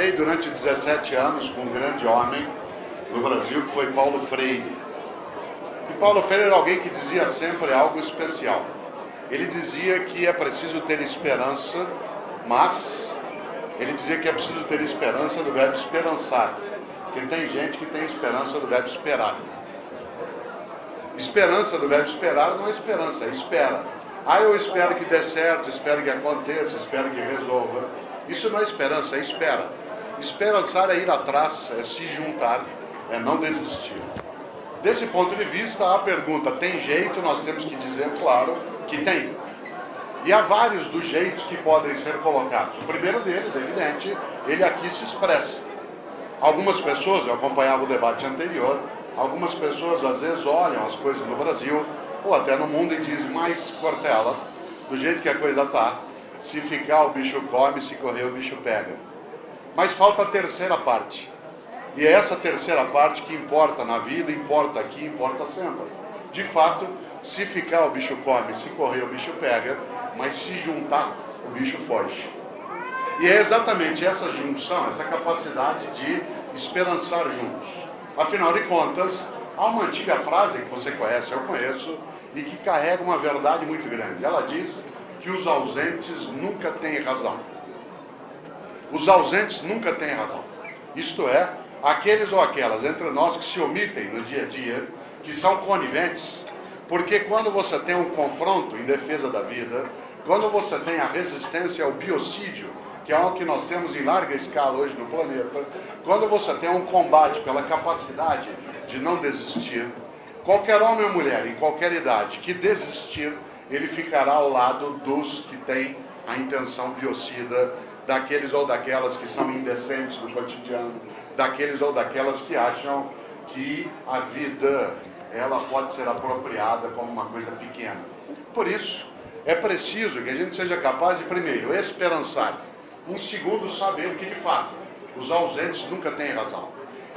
trabalhei durante 17 anos com um grande homem no Brasil, que foi Paulo Freire. E Paulo Freire era alguém que dizia sempre algo especial. Ele dizia que é preciso ter esperança, mas ele dizia que é preciso ter esperança do verbo esperançar. Porque tem gente que tem esperança do verbo esperar. Esperança do verbo esperar não é esperança, é espera. Ah, eu espero que dê certo, espero que aconteça, espero que resolva. Isso não é esperança, é espera. Esperançar é ir atrás, é se juntar, é não desistir. Desse ponto de vista, a pergunta, tem jeito? Nós temos que dizer, claro, que tem. E há vários dos jeitos que podem ser colocados. O primeiro deles, é evidente, ele aqui se expressa. Algumas pessoas, eu acompanhava o debate anterior, algumas pessoas às vezes olham as coisas no Brasil, ou até no mundo, e dizem, mas Cortella, do jeito que a coisa está, se ficar o bicho come, se correr o bicho pega. Mas falta a terceira parte. E é essa terceira parte que importa na vida, importa aqui, importa sempre. De fato, se ficar o bicho come, se correr o bicho pega, mas se juntar, o bicho foge. E é exatamente essa junção, essa capacidade de esperançar juntos. Afinal de contas, há uma antiga frase que você conhece, eu conheço, e que carrega uma verdade muito grande. Ela diz que os ausentes nunca têm razão. Os ausentes nunca têm razão. Isto é, aqueles ou aquelas entre nós que se omitem no dia a dia, que são coniventes, porque quando você tem um confronto em defesa da vida, quando você tem a resistência ao biocídio, que é algo que nós temos em larga escala hoje no planeta, quando você tem um combate pela capacidade de não desistir, qualquer homem ou mulher, em qualquer idade, que desistir, ele ficará ao lado dos que têm a intenção biocida, daqueles ou daquelas que são indecentes do cotidiano, daqueles ou daquelas que acham que a vida ela pode ser apropriada como uma coisa pequena. Por isso, é preciso que a gente seja capaz de, primeiro, esperançar. Em segundo, saber que, de fato, os ausentes nunca têm razão.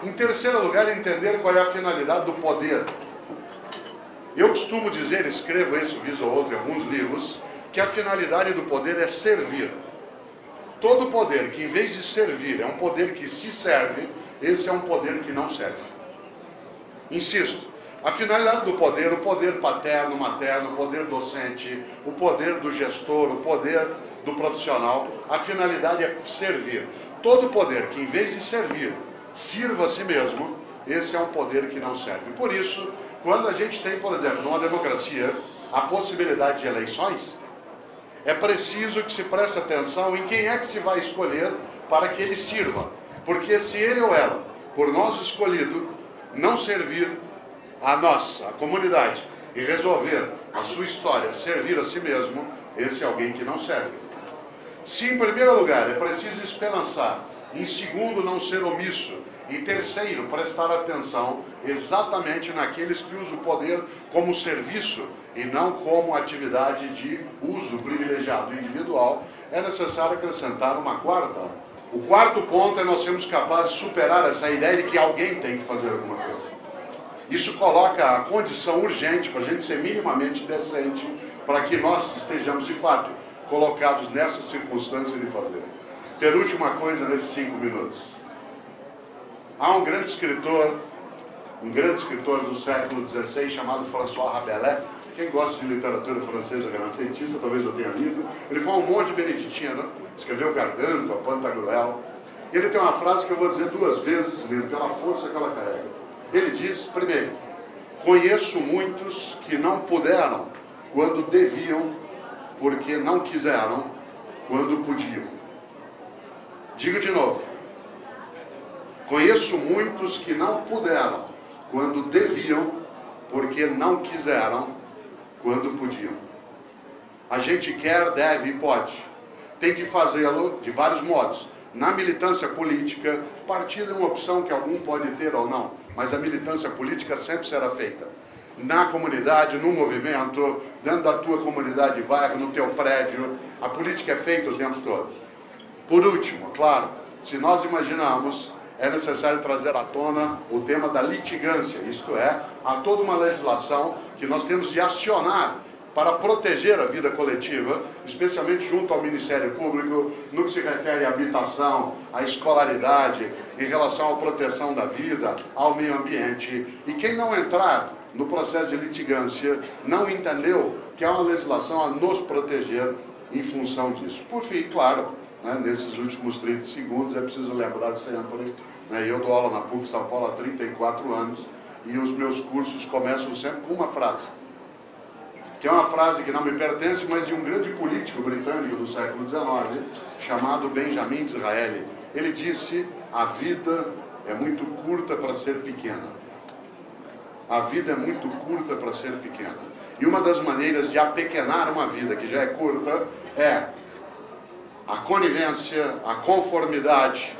Em terceiro lugar, entender qual é a finalidade do poder. Eu costumo dizer, escrevo isso, vez ou outro, em alguns livros, que a finalidade do poder é servir. Todo poder que, em vez de servir, é um poder que se serve, esse é um poder que não serve. Insisto, a finalidade do poder, o poder paterno, materno, o poder docente, o poder do gestor, o poder do profissional, a finalidade é servir. Todo poder que, em vez de servir, sirva a si mesmo, esse é um poder que não serve. Por isso, quando a gente tem, por exemplo, numa democracia, a possibilidade de eleições, é preciso que se preste atenção em quem é que se vai escolher para que ele sirva. Porque se ele ou ela, por nós escolhido, não servir a nós, a comunidade, e resolver a sua história, servir a si mesmo, esse é alguém que não serve. Se, em primeiro lugar, é preciso esperançar, em segundo, não ser omisso, e terceiro, prestar atenção exatamente naqueles que usam o poder como serviço e não como atividade de uso privilegiado individual, é necessário acrescentar uma quarta. O quarto ponto é nós sermos capazes de superar essa ideia de que alguém tem que fazer alguma coisa. Isso coloca a condição urgente para a gente ser minimamente decente, para que nós estejamos, de fato, colocados nessa circunstância de fazer. Penúltima coisa nesses 5 minutos. Há um grande escritor do século XVI chamado François Rabelais. Quem gosta de literatura francesa renascentista, talvez eu tenha lido. Ele foi um monge beneditino, escreveu Gargantua, Pantagruel. Ele tem uma frase que eu vou dizer 2 vezes, pela força que ela carrega. Ele diz, primeiro, conheço muitos que não puderam quando deviam, porque não quiseram quando podiam. Digo de novo. Conheço muitos que não puderam quando deviam, porque não quiseram quando podiam. A gente quer, deve e pode. Tem que fazê-lo de vários modos. Na militância política, partido é uma opção que algum pode ter ou não, mas a militância política sempre será feita. Na comunidade, no movimento, dentro da tua comunidade de bairro, no teu prédio, a política é feita o tempo todo. Por último, claro, se nós imaginarmos, é necessário trazer à tona o tema da litigância, isto é, há toda uma legislação que nós temos de acionar para proteger a vida coletiva, especialmente junto ao Ministério Público, no que se refere à habitação, à escolaridade, em relação à proteção da vida, ao meio ambiente. E quem não entrar no processo de litigância não entendeu que há uma legislação a nos proteger em função disso. Por fim, claro, né, nesses últimos 30 segundos é preciso lembrar sempre, né, eu dou aula na PUC São Paulo há 34 anos e os meus cursos começam sempre com uma frase, que é uma frase que não me pertence, mas de um grande político britânico do século XIX, chamado Benjamin Disraeli. Ele disse: a vida é muito curta para ser pequena. A vida é muito curta para ser pequena. E uma das maneiras de apequenar uma vida que já é curta é a conivência, a conformidade,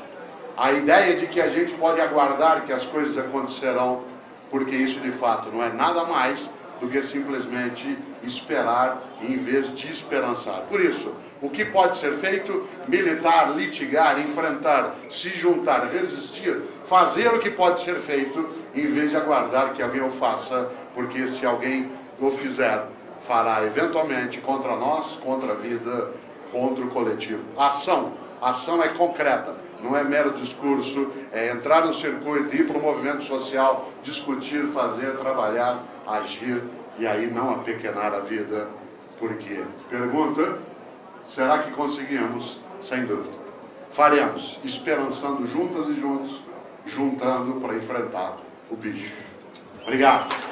a ideia de que a gente pode aguardar que as coisas acontecerão, porque isso de fato não é nada mais do que simplesmente esperar em vez de esperançar. Por isso, o que pode ser feito? Militar, litigar, enfrentar, se juntar, resistir, fazer o que pode ser feito em vez de aguardar que alguém o faça, porque se alguém o fizer, fará eventualmente contra nós, contra a vida, contra o coletivo. Ação é concreta, não é mero discurso, é entrar no circuito, ir para o movimento social, discutir, fazer, trabalhar, agir, e aí não apequenar a vida. Por quê? Pergunta: será que conseguimos? Sem dúvida. Faremos, esperançando juntas e juntos, juntando para enfrentar o bicho. Obrigado.